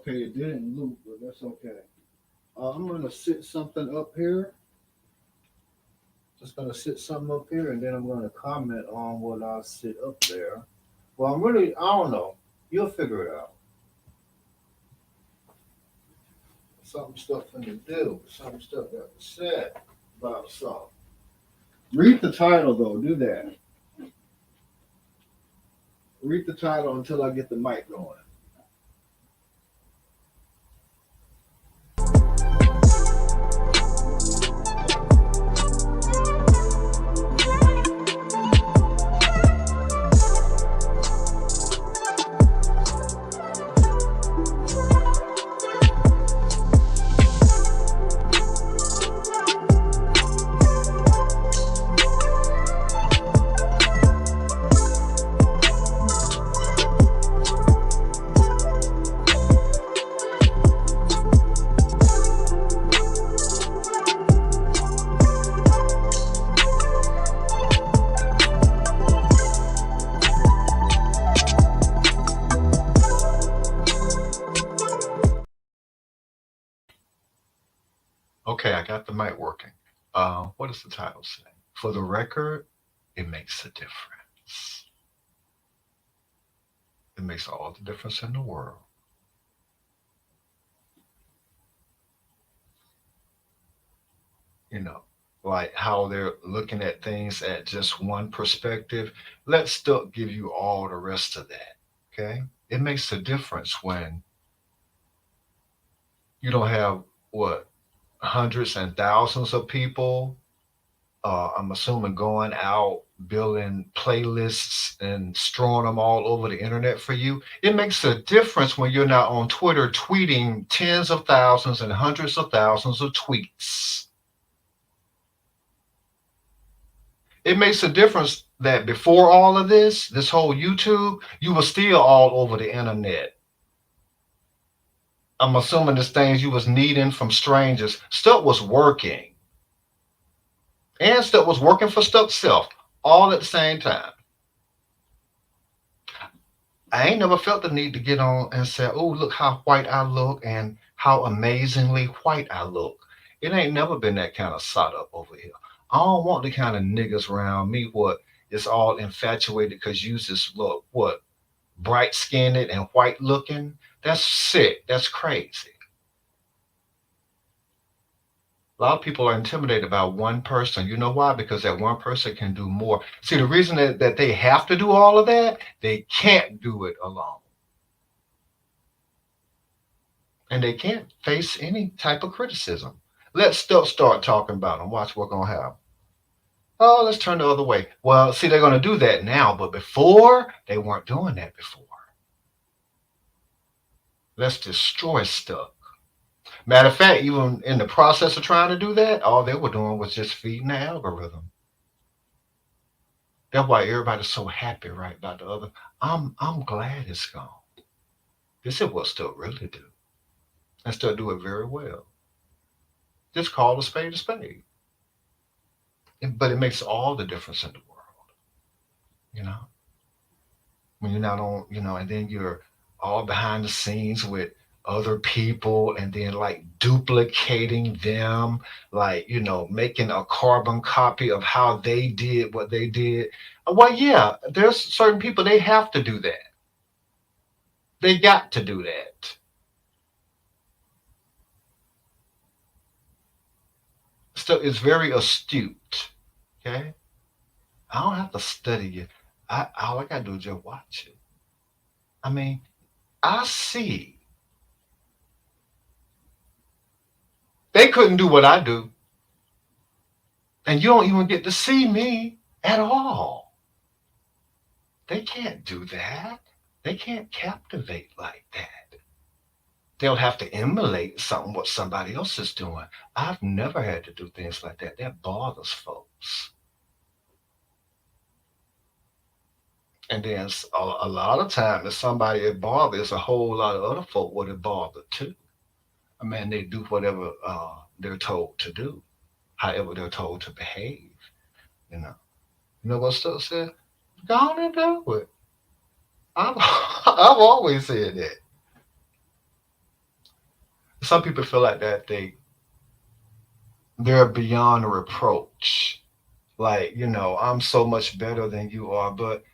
Okay, it didn't loop, but that's okay. I'm gonna sit something up here. Just gonna sit something up here, and then I'm gonna comment on what I sit up there. Well, I don't know. You'll figure it out. Something stuff to do. Some stuff got to say about something. Read the title though. Do that. Read the title until I get the mic going. Okay, I got the mic working. What does the title say? For the record, it makes a difference. It makes all the difference in the world. You know, like how they're looking at things at just one perspective. Let's still give you all the rest of that. Okay. It makes a difference when you don't have what hundreds and thousands of people. I'm assuming going out building playlists and storing them all over the internet for you. It makes a difference when you're not on Twitter tweeting tens of thousands and hundreds of thousands of tweets. It makes a difference that before all of this whole YouTube, you were still all over the internet. I'm assuming the things you was needing from strangers, stuff was working. And stuff was working for stuff self all at the same time. I ain't never felt the need to get on and say, oh, look how white I look and how amazingly white I look. It ain't never been that kind of sot up over here. I don't want the kind of niggas around me what is all infatuated because you just look what bright skinned and white looking. That's sick. That's crazy. A lot of people are intimidated by one person. You know why? Because that one person can do more. See, the reason that they have to do all of that, they can't do it alone. And they can't face any type of criticism. Let's still start talking about them. Watch what's going to happen. Oh, let's turn the other way. Well, see, they're going to do that now, but before, they weren't doing that before. Let's destroy stuff. Matter of fact, even in the process of trying to do that, all they were doing was just feeding the algorithm. That's why everybody's so happy right about the other. I'm glad it's gone. This is what still really do. And still do it very well. Just call a spade a spade. But it makes all the difference in the world, you know? When you're not on, and then you're all behind the scenes with other people and then like duplicating them, like, making a carbon copy of how they did what they did. Well, yeah, there's certain people, they have to do that. They got to do that. So it's very astute. Okay. I don't have to study it. All I gotta do is just watch it. I mean, I see they couldn't do what I do, and you don't even get to see me at all. They can't do that. They can't captivate like that. They'll have to emulate something what somebody else is doing. I've never had to do things like that. That bothers folks. And then a lot of time, if somebody it bothers, a whole lot of other folk would it bother too. I mean, they do whatever they're told to do, however they're told to behave. You know, you know what Stuck said? Go on and do it. I've I've always said that. Some people feel like that they're beyond reproach. Like, I'm so much better than you are. But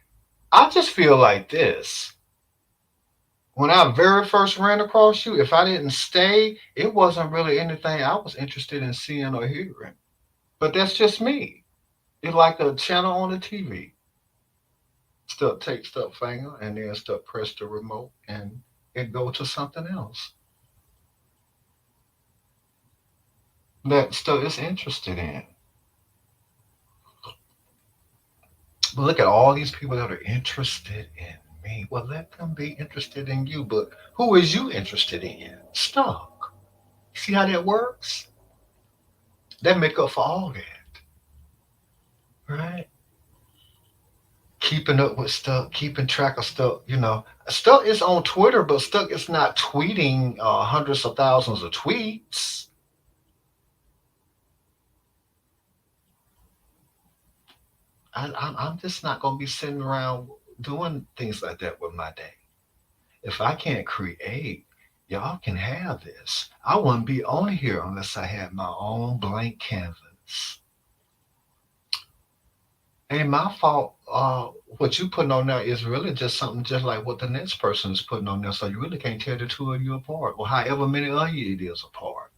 I just feel like this. When I very first ran across you, if I didn't stay, it wasn't really anything I was interested in seeing or hearing. But that's just me. It's like a channel on the TV. Stuff take stuff finger and then stuff press the remote and it go to something else that stuff is interested in. But look at all these people that are interested in me. Well, let them be interested in you. But who is you interested in? Stuff. See how that works? That make up for all that, right? Keeping up with stuff, keeping track of stuff. Stuff is on Twitter, but stuff is not tweeting hundreds of thousands of tweets. I'm just not gonna be sitting around doing things like that with my day. If I can't create, y'all can have this. I wouldn't be on here unless I had my own blank canvas. Ain't my fault. What you putting on there is really just something just like what the next person is putting on there. So you really can't tell the two of you apart, or however many of you it is apart.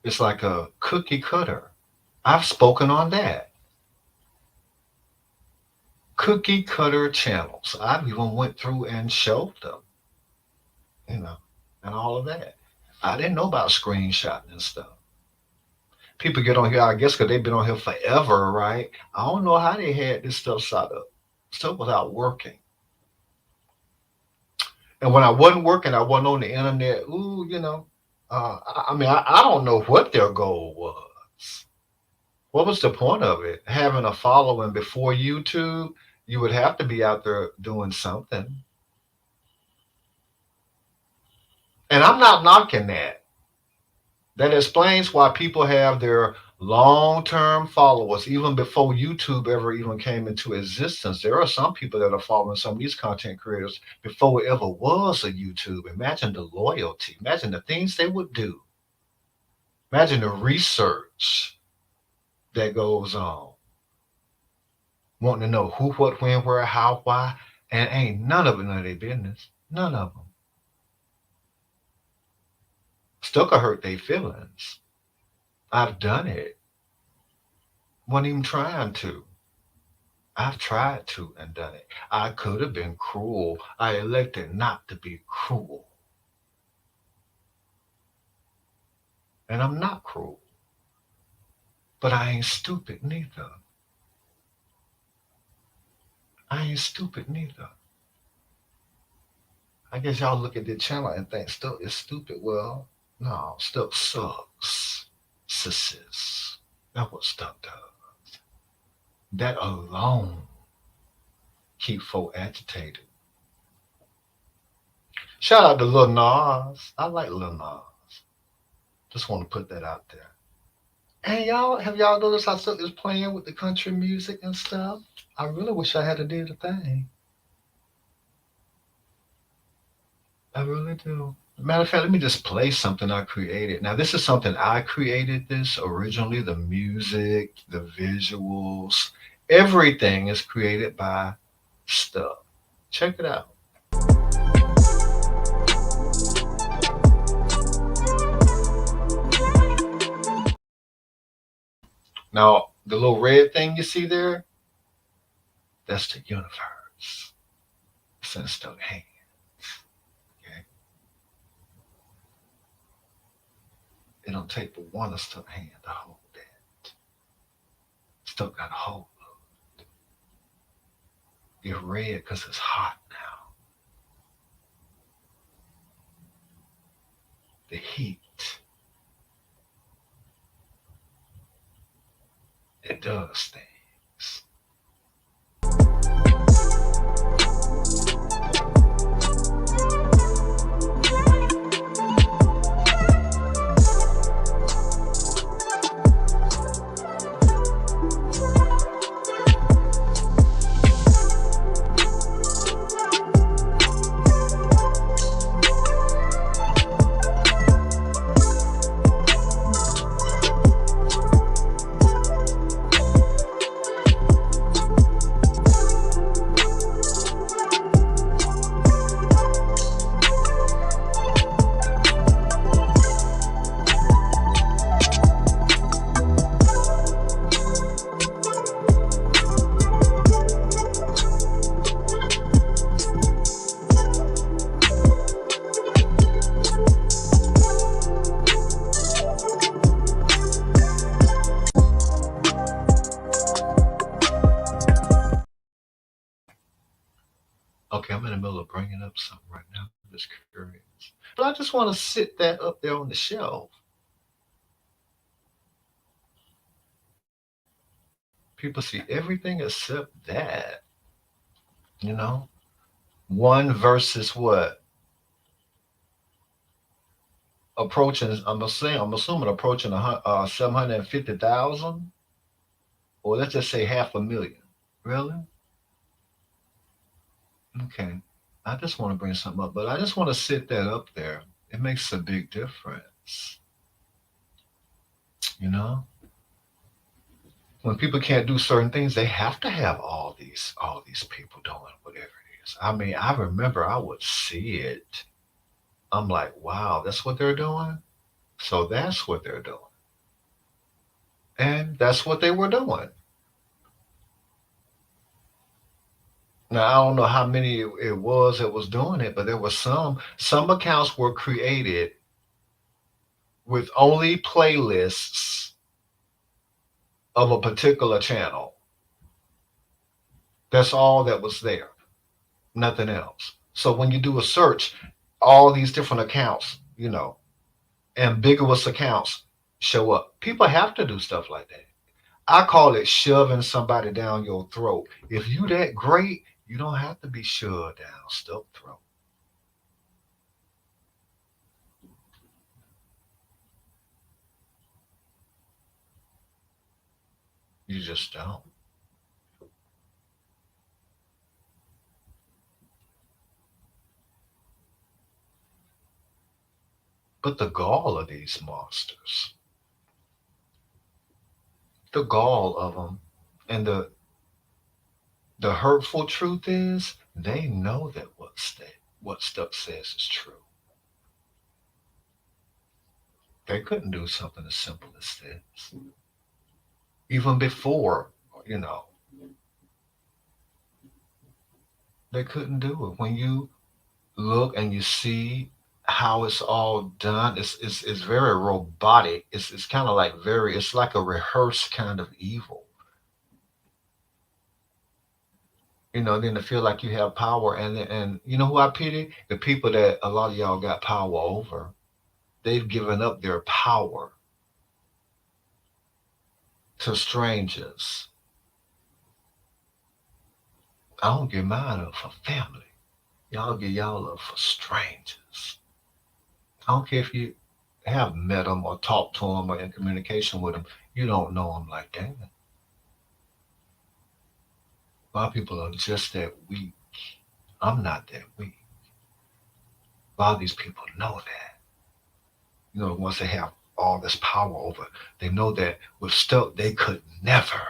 It's like a cookie cutter. I've spoken on that. Cookie cutter channels. I've even went through and showed them, you know, and all of that. I didn't know about screenshotting and stuff. People get on here, I guess, because they've been on here forever, right? I don't know how they had this stuff set up. Stuff without working. And when I wasn't working, I wasn't on the internet. Ooh, I mean, I don't know what their goal was. What was the point of it? Having a following before YouTube, you would have to be out there doing something. And I'm not knocking that. That explains why people have their long term followers even before YouTube ever even came into existence. There are some people that are following some of these content creators before it ever was a YouTube. Imagine the loyalty, imagine the things they would do, imagine the research that goes on, wanting to know who, what, when, where, how, why, and ain't none of it none of their business. None of them. Still could hurt their feelings. I've done it. Wasn't even trying to. I've tried to and done it. I could have been cruel. I elected not to be cruel. And I'm not cruel. But I ain't stupid neither. I ain't stupid neither. I guess y'all look at the channel and think stuff is stupid. Well, no, stuff sucks. Sissies. That's what stuff does. That alone keep folk agitated. Shout out to Lil Nas. I like Lil Nas. Just want to put that out there. And have y'all noticed how stuff is playing with the country music and stuff? I really wish I had a did a thing. I really do. Matter of fact, let me just play something I created. Now, this is something I created this originally. The music, the visuals, everything is created by Stuff. Check it out. Now, the little red thing you see there, that's the universe. It's in Stuff hands. Okay? It don't take but one of Stuff hand to hold that. Stuff got a hold of it. It's red because it's hot now. The heat. It does things. something right now. I'm just curious. But I just want to sit that up there on the shelf. People see everything except that, you know? One versus what? Approaching, I'm assuming approaching 750,000, or let's just say half a million. Really? Okay. I just want to bring something up, but I just want to sit that up there. It makes a big difference, you know? When people can't do certain things, they have to have all these people doing whatever it is. I mean, I remember I would see it. I'm like, wow, that's what they're doing. So that's what they're doing, and that's what they were doing. Now I don't know how many it was that was doing it, but there was some. Some accounts were created with only playlists of a particular channel. That's all that was there, nothing else. So when you do a search, all these different accounts, ambiguous accounts show up. People have to do stuff like that. I call it shoving somebody down your throat. If you that great, you don't have to be shoved down stuck throat. You just don't. But the gall of these monsters, the gall of them, and the hurtful truth is they know that what stuff says is true. They couldn't do something as simple as this. Even before, you know, they couldn't do it. When you look and you see how it's all done, it's very robotic. It's kind of like it's like a rehearsed kind of evil. Then to feel like you have power, and you know who I pity? The people that a lot of y'all got power over. They've given up their power to strangers. I don't give mine up for family. Y'all give y'all up for strangers. I don't care if you have met them or talked to them or in communication with them. You don't know them like that. A lot of people are just that weak. I'm not that weak. A lot of these people know that. Once they have all this power over, they know that with stuff they could never.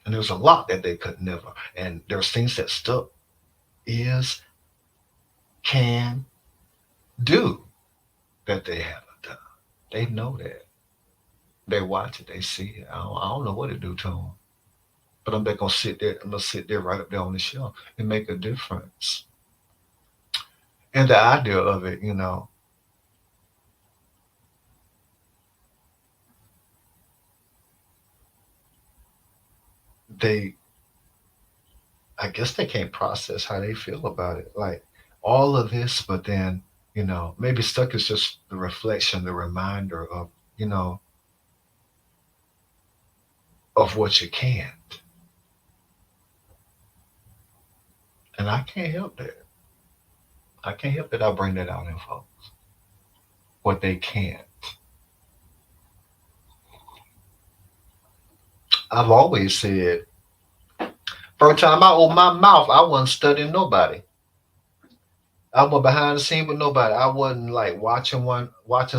And there's a lot that they could never. And there's things that stuff is, can do that they haven't done. They know that. They watch it. They see it. I don't know what it do to them. But I'm not gonna sit there. I'm gonna sit there right up there on the shelf and make a difference. And the idea of it, they, I guess they can't process how they feel about it. Like all of this, but then, maybe stuck is just the reflection, the reminder of what you can't. And I can't help that. I can't help that I bring that out in folks. What they can't. I've always said, first time I opened my mouth, I wasn't studying nobody. I wasn't behind the scene with nobody. I wasn't like watching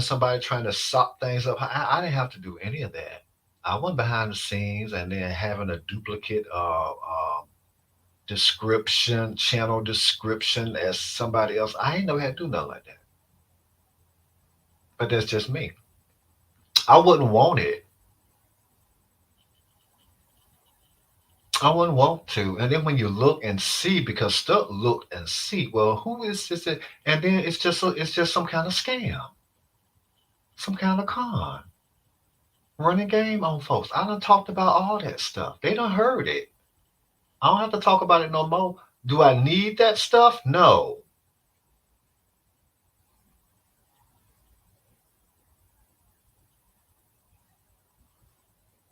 somebody trying to sop things up. I didn't have to do any of that. I went behind the scenes and then having a duplicate description, channel description as somebody else. I ain't never had to do nothing like that. But that's just me. I wouldn't want it. I wouldn't want to. And then when you look and see, because stuff look and see, well, who is this? And then it's just some kind of scam, some kind of con, running game on folks. I done talked about all that stuff. They done heard it. I don't have to talk about it no more. Do I need that stuff? No.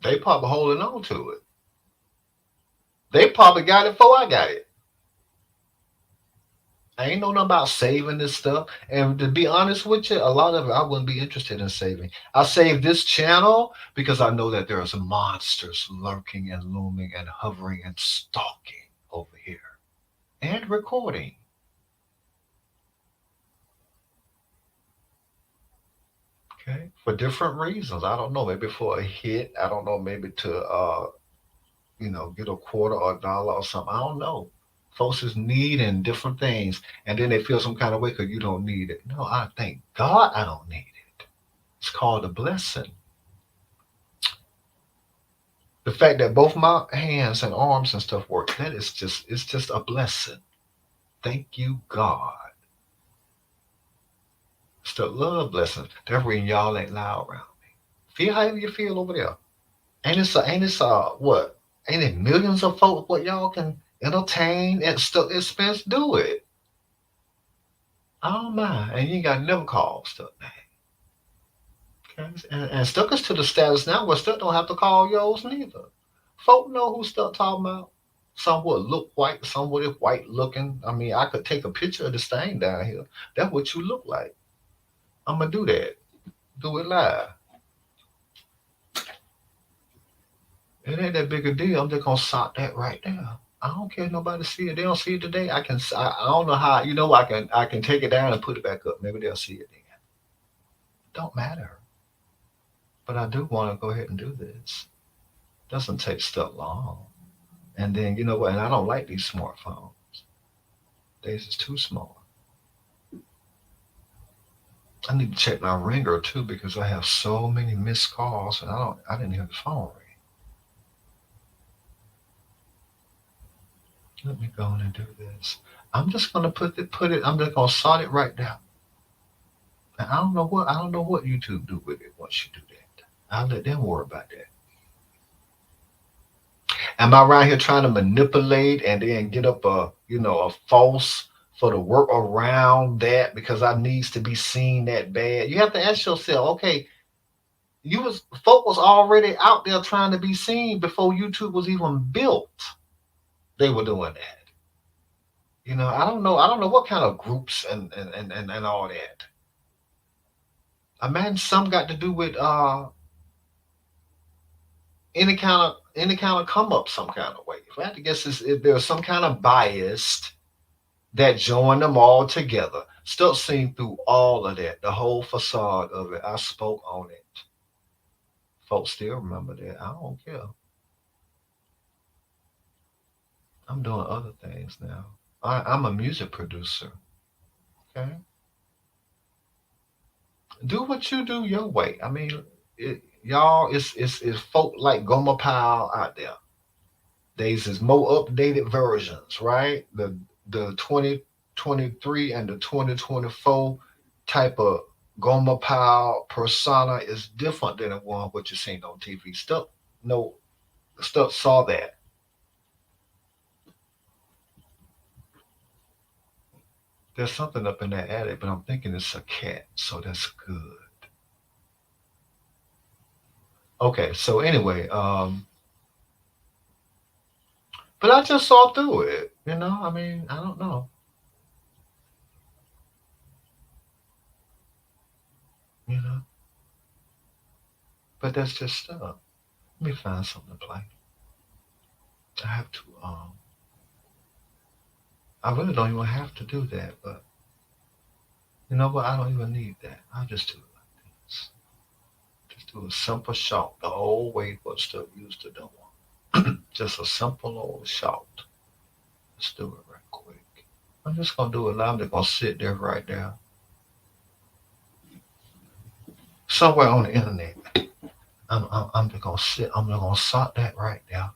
They probably holding on to it. They probably got it before I got it. I ain't know nothing about saving this stuff. And to be honest with you, a lot of it I wouldn't be interested in saving. I save this channel because I know that there are some monsters lurking and looming and hovering and stalking over here and recording. Okay. For different reasons. I don't know. Maybe for a hit. I don't know. Maybe to get a quarter or a dollar or something. I don't know. Folks is needing different things, and then they feel some kind of way because you don't need it. No, I thank God I don't need it. It's called a blessing. The fact that both my hands and arms and stuff work, that is just it's just a blessing. Thank you, God. It's the love blessing. That's when y'all ain't loud around me. Feel however you feel over there. Ain't it's what? Ain't it millions of folks what y'all can entertain and stuff expense do it? I don't mind. And you ain't got never call stuff man. Okay? And stuck us to the status now where stuff don't have to call yours neither. Folk know who stuff talking about. Some would look white, some would is white looking. I mean, I could take a picture of this thing down here. That's what you look like. I'm gonna do that. Do it live. It ain't that big a deal. I'm just gonna sock that right there. I don't care if nobody see it. They don't see it today. I don't know how. I can take it down and put it back up. Maybe they'll see it then. Don't matter. But I do want to go ahead and do this. Doesn't take stuff long. And then you know what? And I don't like these smartphones. These is too small. I need to check my ringer too because I have so many missed calls and I didn't hear the phone ring. Let me go on and do this. I'm just gonna put it. I'm just gonna sort it right now. And I don't know what YouTube do with it once you do that. I'll let them worry about that. Am I around here trying to manipulate and then get up a false for to work around that because I needs to be seen that bad? You have to ask yourself, okay, folk was already out there trying to be seen before YouTube was even built. They were doing that. I don't know what kind of groups and all that. I imagine some got to do with any kind of come up some kind of way. If I had to guess, if there's some kind of bias that joined them all together. Still seen through all of that, the whole facade of it. I spoke on it. Folks still remember that. I don't care. I'm doing other things now. I'm a music producer. Okay, do what you do your way. I mean, y'all, it's folk like Goma Pile out there. There's is more updated versions, right? The 2023 and the 2024 type of Goma Pile persona is different than the one what you seen on TV. Stuff no stuff saw that. There's something up in that attic, but I'm thinking it's a cat, so that's good. Okay, so anyway, but I just saw through it. I mean, I don't know. You know, but that's just stuff. Let me find something to play. I have to. I really don't even have to do that, but you know what? I don't even need that. I'll just do it like this. Just do a simple shout the old way what stuff used to do. Just a simple old shout. Let's do it right quick. I'm just gonna do it now. I'm just gonna sit there right there. Somewhere on the internet. I'm just gonna sit. I'm just gonna sort that right there.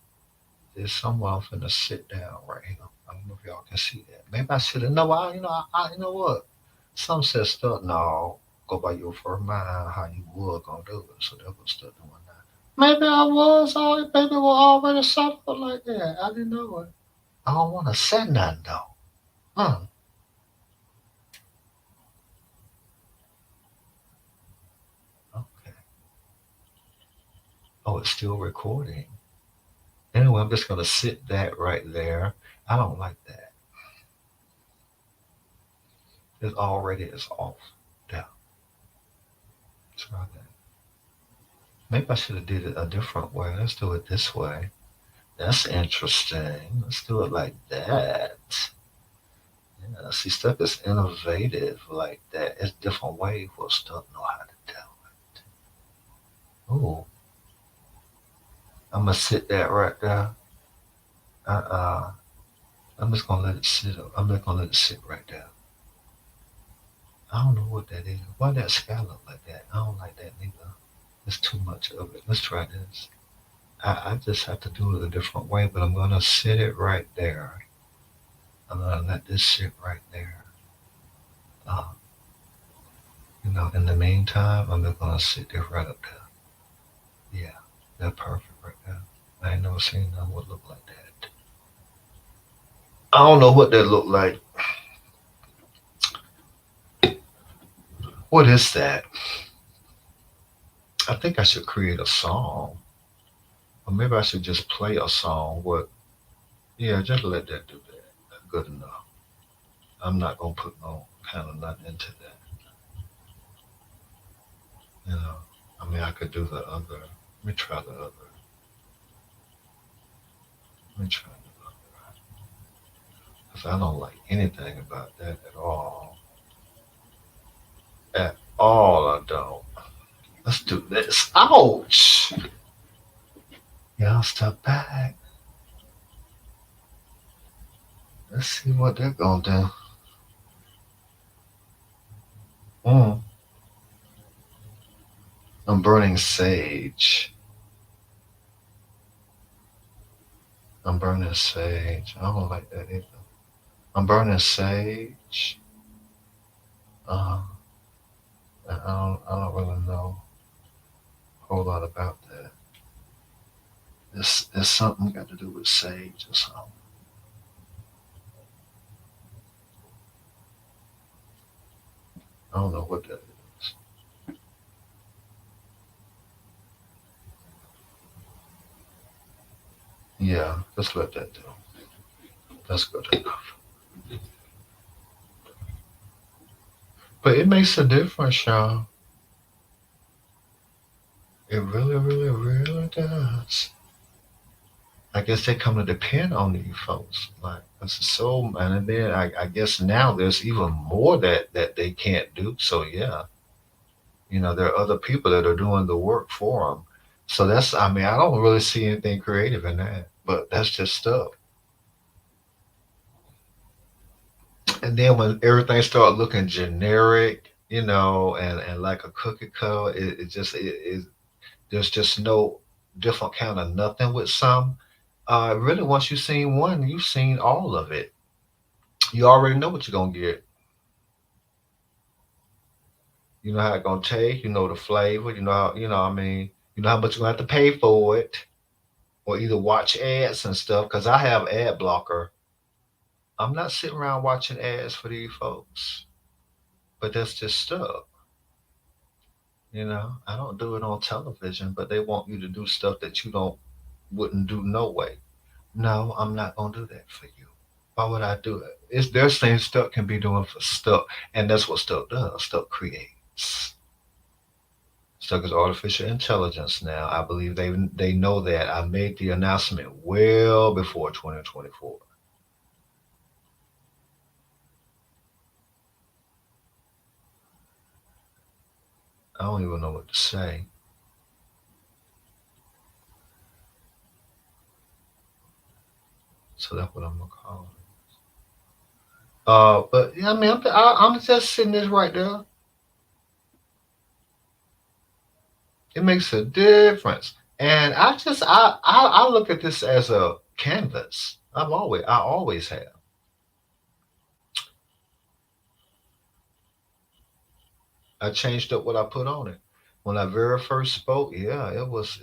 There's somewhere I'm finna sit down right here. I don't know if y'all can see that. Maybe I should have. No, you know what? Some said stuff. No, go by your first mind how you was gonna do it. So that was stuff doing that. Maybe I was already. Maybe we already suffered like that. I didn't know it. I don't want to say nothing though. Hmm. Okay. Oh, it's still recording. Anyway, I'm just gonna sit that right there. I don't like that. It already is off. Yeah, try that. Maybe I should have did it a different way. Let's do it this way. That's interesting. Let's do it like that. Yeah, see, stuff is innovative like that. It's different ways for stuff know how to do it. Ooh, I'm gonna sit that right there. Uh, I'm just gonna let it sit. I'm just gonna let it sit right there. I don't know what that is. Why that sky look like that? I don't like that neither. There's too much of it. Let's try this. I just have to do it a different way, but I'm gonna sit it right there. I'm gonna let this sit right there. Uh, in the meantime, I'm just gonna sit there right up there. Yeah, that's perfect right there. I ain't never seen that would look like that. I don't know what that look like. What is that? I think I should create a song. Or maybe I should just play a song. What? Yeah, just let that do that. That's good enough. I'm not gonna put no kind of nothing into that. You know. I mean, I could do the other. Let me try the other. Let me try the other. Because I don't like anything about that at all. At all, I don't. Let's do this. Ouch! Y'all step back. Let's see what they're gonna do. Mm. I'm burning sage. I'm burning sage. I don't like that either. I'm burning sage. Uh, I don't really know a whole lot about that. It's something got to do with sage or something. I don't know what that is. Yeah, just let that do. That's good enough. But it makes a difference, y'all. It really, really, really does. I guess they come to depend on you folks. Like it's so, and then I guess now there's even more that they can't do. So yeah, there are other people that are doing the work for them. So that's, I mean, I don't really see anything creative in that, but that's just stuff. And then when everything started looking generic, and like a cookie cutter, it there's just no different kind of nothing with some. Really, once you've seen one, you've seen all of it. You already know what you're gonna get. You know how it's gonna taste. You know the flavor. You know how, I mean, you know how much you're gonna have to pay for it, or either watch ads and stuff. Because I have ad blocker. I'm not sitting around watching ads for these folks. But that's just stuff. I don't do it on television, but they want you to do stuff that you don't wouldn't do no way. No, I'm not gonna do that for you. Why would I do it? There's things stuff can be doing for stuff, and that's what stuff does. Stuff creates. Stuff is artificial intelligence now. I believe they know that. I made the announcement well before 2024. I don't even know what to say. So that's what I'm gonna call it. But yeah, I mean, I'm just sitting this right there. It makes a difference, and I look at this as a canvas. I always have. I changed up what I put on it. When I very first spoke, yeah, it was.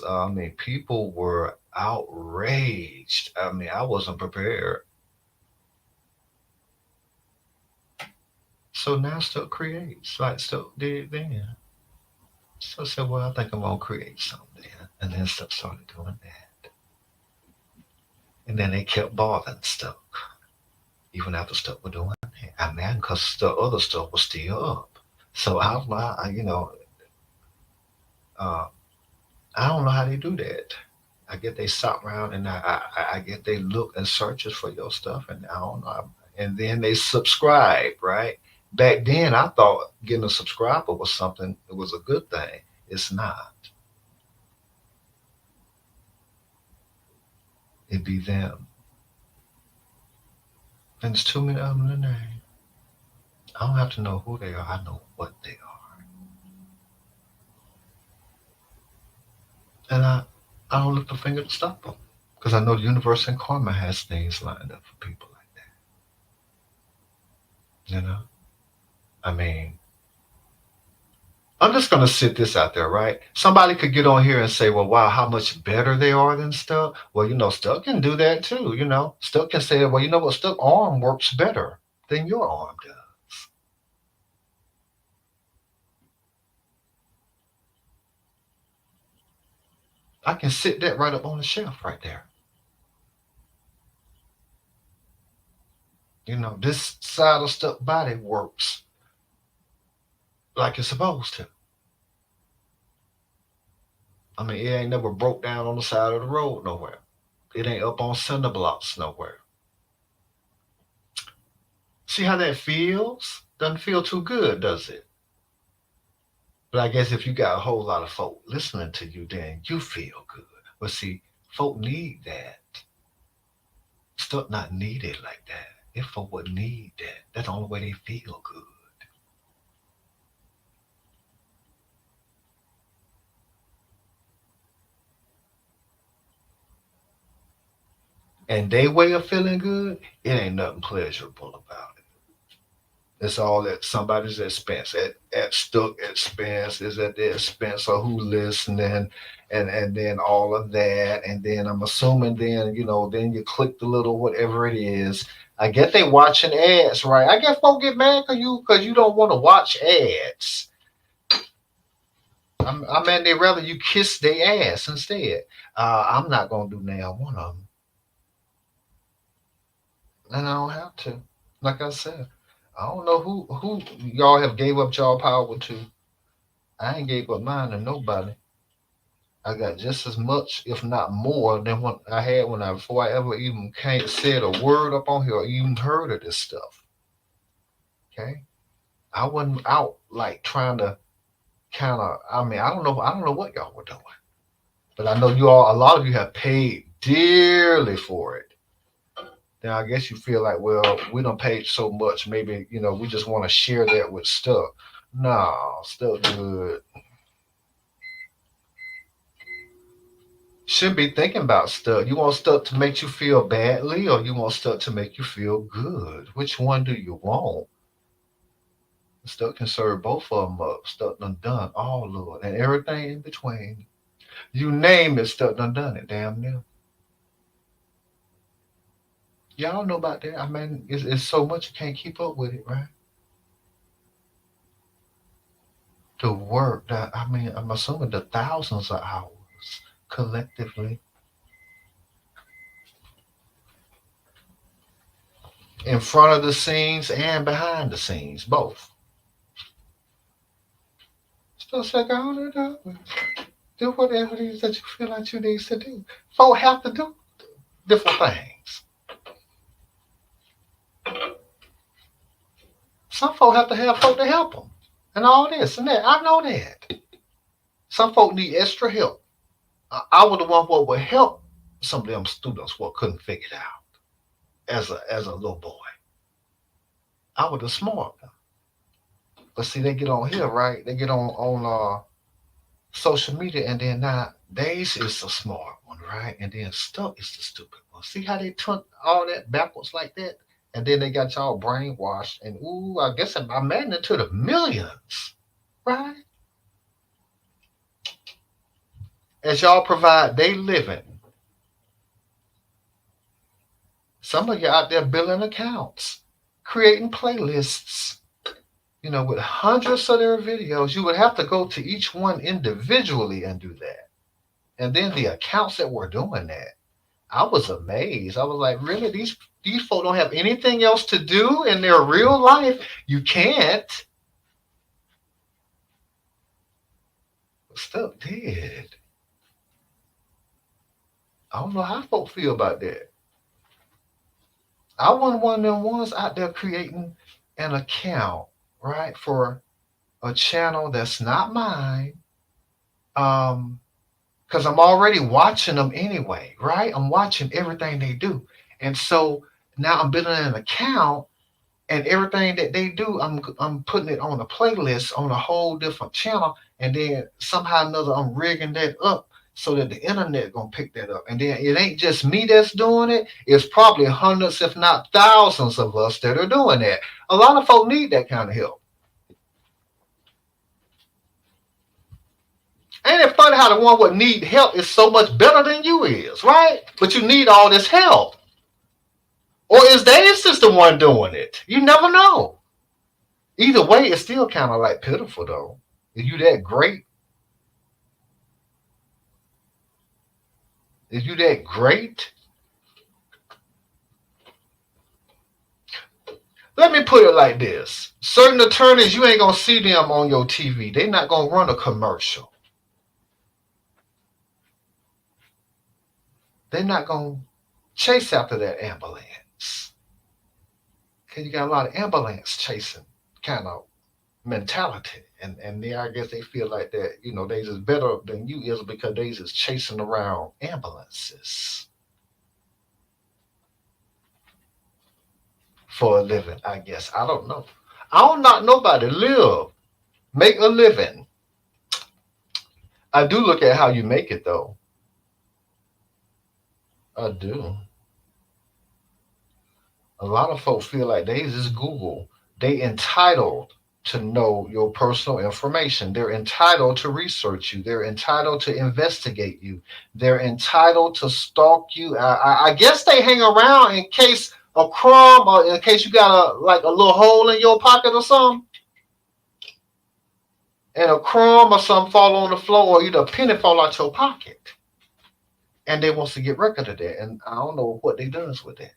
I mean, people were. outraged. I mean, I wasn't prepared. So now Stuck creates, like Stuck did then. So I said, well, I think I'm gonna create something. And then Stuck started doing that. And then they kept bothering Stuck, even after Stuck was doing that. I mean, because the other stuff was still up. So uh, I don't know how they do that. I get they stop around and I get they look and searches for your stuff and I don't know. And then they subscribe, right? Back then, I thought getting a subscriber was something. It was a good thing. It's not. It be them. And there's too many of them to name. I don't have to know who they are. I know what they are. And I don't lift a finger to stop them. Because I know the universe and karma has things lined up for people like that. You know? I mean, I'm just gonna sit this out there, right? Somebody could get on here and say, "Well, wow, how much better they are than Stuck." Well, Stuck can do that too. Stuck can say, "Well, you know what? Stuck arm works better than your arm does." I can sit that right up on the shelf right there. This side of Stuck body works like it's supposed to. I mean, it ain't never broke down on the side of the road nowhere. It ain't up on cinder blocks nowhere. See how that feels? Doesn't feel too good, does it? But I guess if you got a whole lot of folk listening to you, then you feel good. But see, folk need that. Stuff not needed like that. If folk would need that, that's the only way they feel good. And they way of feeling good, it ain't nothing pleasurable about it. It's all at somebody's expense. At Stuck expense, is at the expense of who listening, and then all of that, and then I'm assuming then you click the little whatever it is. I get they watching ads, right? I guess folks get mad because you don't want to watch ads. I mean, they rather you kiss their ass instead. I'm not gonna do now one of them, and I don't have to. Like I said, I don't know who y'all have gave up y'all power to. I ain't gave up mine to nobody. I got just as much, if not more, than what I had before I ever even came said a word up on here or even heard of this stuff. Okay, I wasn't out like trying to kind of. I mean, I don't know what y'all were doing, but I know a lot of you have paid dearly for it. Then I guess you feel like, well, we don't pay so much. Maybe we just want to share that with Stuck. No, Stuck good. Shouldn't be thinking about Stuck. You want Stuck to make you feel badly, or you want Stuck to make you feel good? Which one do you want? Stuck can serve both of them up. Stuck done all of it and everything in between. You name it, Stuck done it. Damn near. Y'all know about that. I mean, it's so much you can't keep up with it, right? The work that I mean, I'm assuming the thousands of hours collectively in front of the scenes and behind the scenes, both. Still say, go on and do whatever it is that you feel like you need to do. Folk have to do different things. Some folk have to have folk to help them, and all this and that. I know that. Some folk need extra help. I was the one what would help some of them students what couldn't figure it out as a little boy. I was the smart one. But see, they get on here, right? They get on social media, and then nowadays is the smart one, right? And then Stuck is the stupid one. See how they turn all that backwards like that? And then they got y'all brainwashed, and ooh, I guess I'm adding it to the millions, right? As y'all provide they living. Some of you out there building accounts, creating playlists, with hundreds of their videos. You would have to go to each one individually and do that. And then the accounts that were doing that, I was amazed. I was like, really? These folks don't have anything else to do in their real life? You can't. But stuff did. I don't know how folks feel about that. I wasn't one of them ones out there creating an account, right, for a channel that's not mine. Because I'm already watching them anyway, right? I'm watching everything they do. And so now I'm building an account, and everything that they do, I'm putting it on a playlist on a whole different channel, and then somehow or another I'm rigging that up so that the internet gonna pick that up. And then it ain't just me that's doing it, it's probably hundreds, if not thousands of us that are doing that. A lot of folk need that kind of help. Ain't it funny how the one would need help is so much better than you is, right? But you need all this help. Or is they just the one doing it? You never know. Either way, it's still kind of like pitiful though. Is you that great? Is you that great? Let me put it like this. Certain attorneys, you ain't gonna see them on your TV. They're not gonna run a commercial. They're not gonna chase after that ambulance. Cause you got a lot of ambulance chasing kind of mentality. And they, I guess they feel like that, they just better than you is because they just chasing around ambulances for a living, I guess. I don't know. I don't knock nobody. Live. Make a living. I do look at how you make it though. I do. A lot of folks feel like they just Google. They entitled to know your personal information. They're entitled to research you. They're entitled to investigate you. They're entitled to stalk you. I guess they hang around in case a crumb or in case you got a little hole in your pocket or something. And a crumb or something fall on the floor or either a penny fall out your pocket. And they wants to get record of that. And I don't know what they does with that.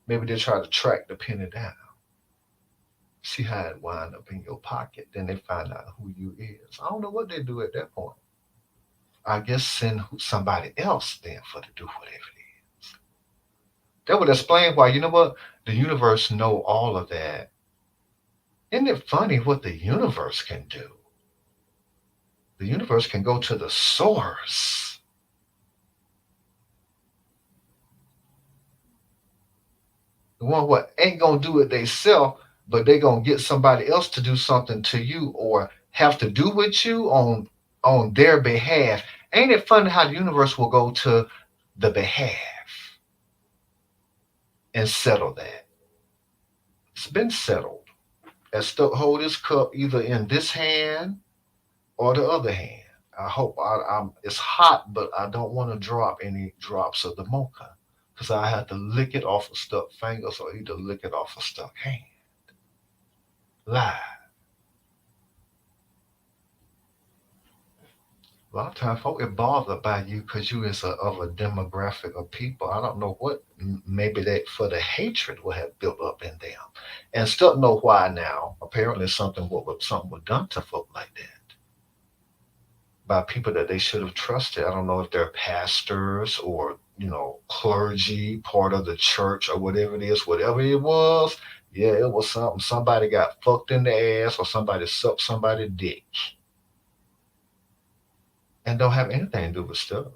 Maybe they try to track the penny down. See how it wind up in your pocket. Then they find out who you is. I don't know what they do at that point. I guess send somebody else then for to do whatever it is. That would explain why, the universe know all of that. Isn't it funny what the universe can do? The universe can go to the source. The one what ain't gonna do it theyself, but they gonna get somebody else to do something to you or have to do with you on their behalf. Ain't it funny how the universe will go to the behalf and settle that? It's been settled. And still hold this cup either in this hand or the other hand. I hope it's hot, but I don't want to drop any drops of the mocha because I have to lick it off a stuck fingers or either lick it off a stuck hand. Live. A lot of times folk get bothered by you because you is of a demographic of people. I don't know what maybe that for the hatred will have built up in them. And still know why now. Apparently something was done to folk like that. By people that they should have trusted. I don't know if they're pastors or, clergy, part of the church or whatever it is, whatever it was. Yeah, it was something. Somebody got fucked in the ass or somebody sucked somebody's dick. And don't have anything to do with stuff.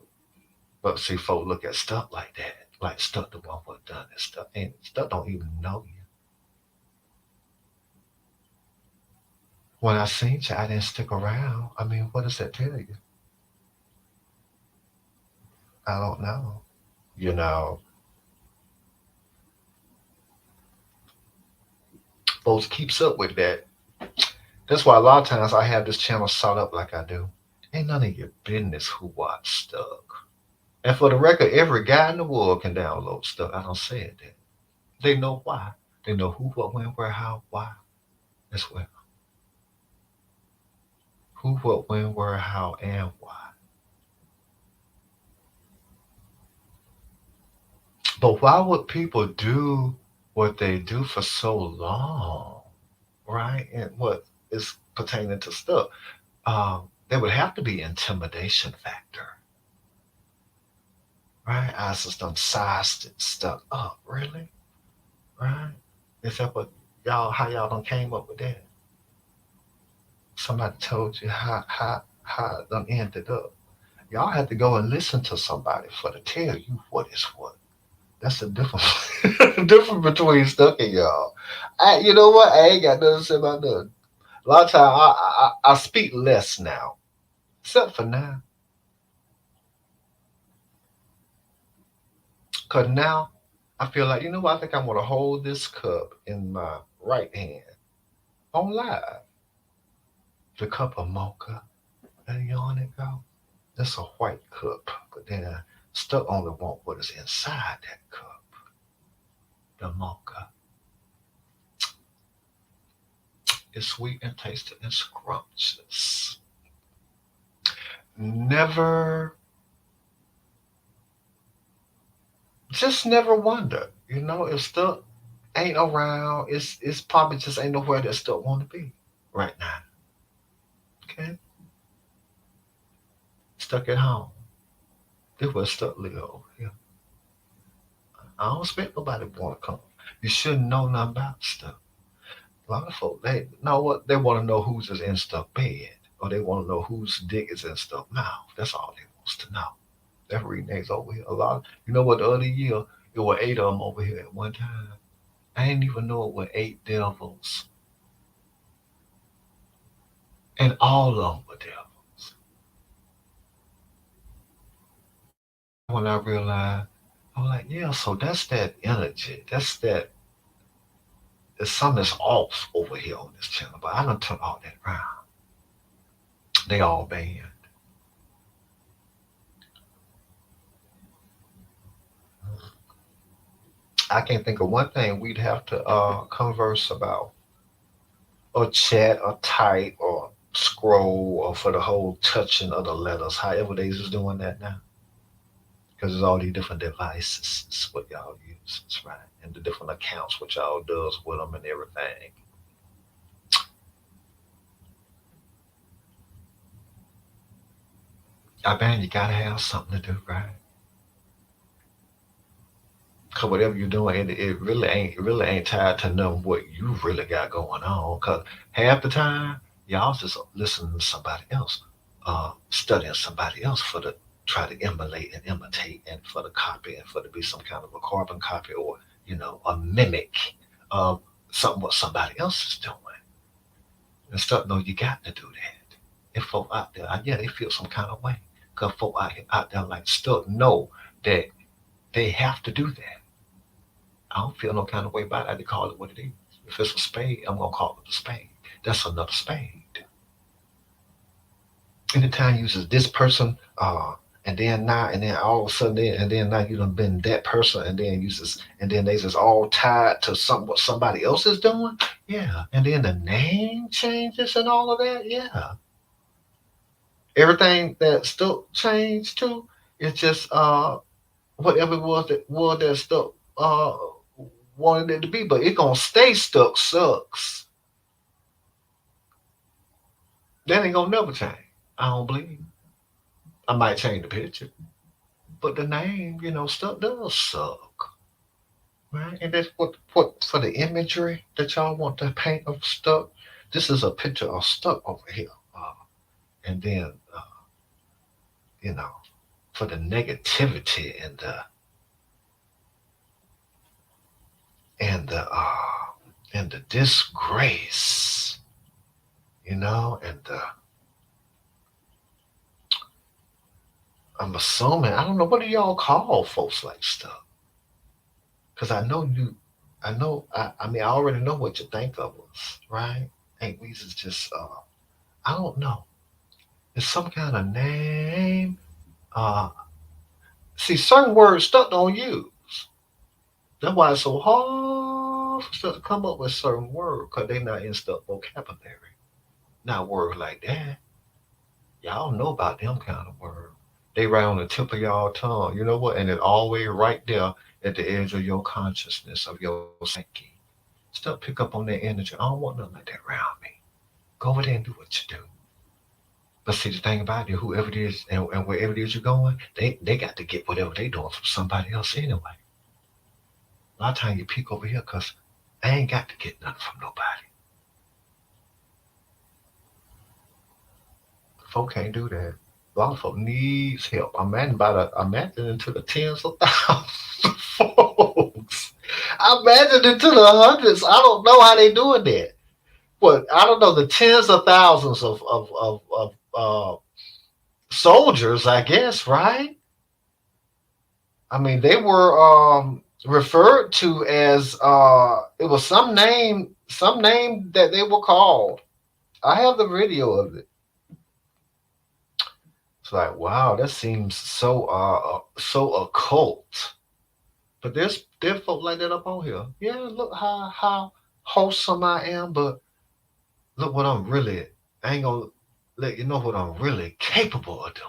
But see, folk look at stuff like that. Like stuff the one what done and stuff. And stuff don't even know you. When I seen you, I didn't stick around. I mean, what does that tell you? I don't know. You know, folks keeps up with that. That's why a lot of times I have this channel set up like I do. Ain't none of your business who watch stuff. And for the record, every guy in the world can download stuff. I don't say it that. They know why. They know who, what, when, where, how, why, as well. Who, what, when, where, how, and why. But why would people do what they do for so long, right? And what is pertaining to stuff? There would have to be intimidation factor, right? I just done sized it stuff up, really, right? Is that what y'all? How y'all done came up with that? Somebody told you how it done ended up. Y'all had to go and listen to somebody for to tell you what is what. That's the difference. Difference between stuck and y'all. You know what? I ain't got nothing to say about nothing. A lot of time I speak less now, except for now, cause now I feel like, you know what? I think I'm gonna hold this cup in my right hand on live. The cup of mocha, and you on it go. That's a white cup, but then I still only want what is inside that cup, the mocha. It's sweet and tasty and scrumptious. Never, just never wonder. You know, if stuff ain't around, it's probably just ain't nowhere that stuff want to be right now. Okay, stuck at home. This where stuff live over here. I don't expect nobody to want to come. You shouldn't know nothing about stuff. A lot of folks, they know what they want to know who's is in stuff bed, or they want to know whose dick is in stuff mouth. That's all they wants to know. That reading names over here. A lot. You know what? The other year, there were eight of them over here at one time. I didn't even know it were eight devils, and all of them were devils. When I realized, I was like, yeah. So that's that energy. That's that. There's something that's off over here on this channel, but I done turned all that around. They all banned. I can't think of one thing we'd have to converse about, or chat, or type, or scroll, or for the whole touching of the letters. However, they just doing that now, because there's all these different devices. It's what y'all use, that's right, and the different accounts what y'all does with them and everything. I mean, you gotta have something to do, right? Cause whatever you're doing, it really ain't tied to know what you really got going on. Cause half the time y'all just listening to somebody else, studying somebody else for the try to emulate and imitate, and for the copy, and for to be some kind of a carbon copy, or a mimic of something what somebody else is doing. And stuff. No, you got to do that. If folk out there, yeah, they feel some kind of way. Cause folk out there like stuff know that they have to do that. I don't feel no kind of way about it. I had to call it what it is. If it's a spade, I'm gonna call it a spade. That's another spade. Anytime uses this person, and then all of a sudden, and then now you done been that person, and then uses, and then they just all tied to some what somebody else is doing. Yeah, and then the name changes and all of that. Yeah, everything that still changed too. It's just whatever it was that stuck wanted it to be, but it gonna stay stuck sucks. That ain't gonna never change. I don't believe. I might change the picture, but the name, stuff does suck, right? And that's what for the imagery that y'all want to paint of stuff. This is a picture of stuff over here, and then you know, for the negativity and the disgrace, and I'm assuming I don't know what do y'all call folks like stuff. Because I know you, I know, I mean, I already know what you think of us, right? Ain't we just, I don't know. It's some kind of name. Uh, See, certain words stuck don't use. That's why it's so hard for stuff to come up with certain words, because they not in stuff vocabulary. Not words like that. Y'all know about them kind of words. They right on the tip of y'all tongue. You know what? And it always right there at the edge of your consciousness, of your psyche. Stuff pick up on that energy. I don't want nothing like that around me. Go over there and do what you do. But see, the thing about it, whoever it is and wherever it is you're going, they got to get whatever they doing from somebody else anyway. A lot of times you peek over here because I ain't got to get nothing from nobody. Folk can't do that. A lot of folk needs help. I'm imagining into the tens of thousands of folks. I imagine into the hundreds. I don't know how they doing that. But I don't know, the tens of thousands of soldiers, I guess, right? I mean, they were referred to as it was some name that they were called. I have the video of it. It's like, wow, that seems so occult. But there's folk like that up on here. Yeah, look how wholesome I am, but look what I'm really. I ain't gonna let you know what I'm really capable of doing.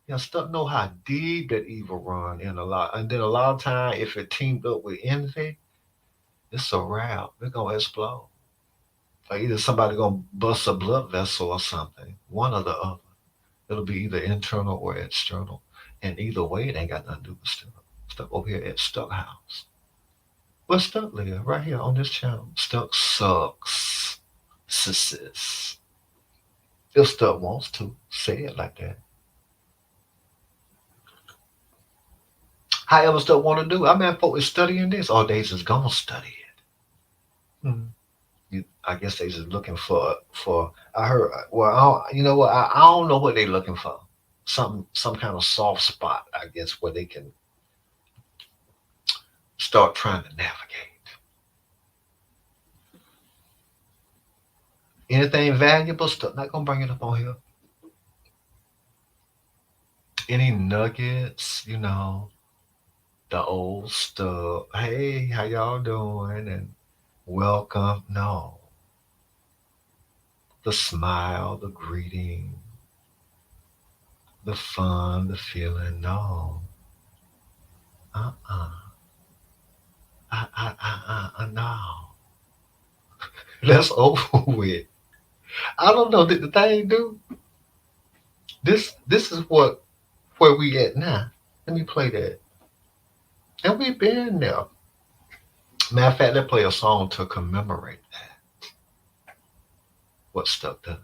You know, stuff know how deep that evil run in a lot, and then a lot of time if it teamed up with envy, it's a wrap. It's gonna explode. Or either somebody gonna bust a blood vessel or something. One or the other. It'll be either internal or external. And either way, it ain't got nothing to do with stuff. Stuff over here at Stuck House. What's Stuck live? Right here on this channel. Stuck sucks. Sis. If Stuck wants to, say it like that. However Stuck want to do. I mean, folks is studying this. Or they just gonna study it. Hmm. I guess they just looking for. I heard. Well, you know what? I don't know what they looking for. Some kind of soft spot, I guess, where they can start trying to navigate. Anything valuable stuff, not gonna bring it up on here. Any nuggets, the old stuff. Hey, how y'all doing? And welcome. No. The smile, the greeting, the fun, the feeling. No. Uh-uh. No. That's over with. I don't know. Did the thing do? This is where we at now. Let me play that. And we been there. Matter of fact, let's play a song to commemorate that. What stuff does.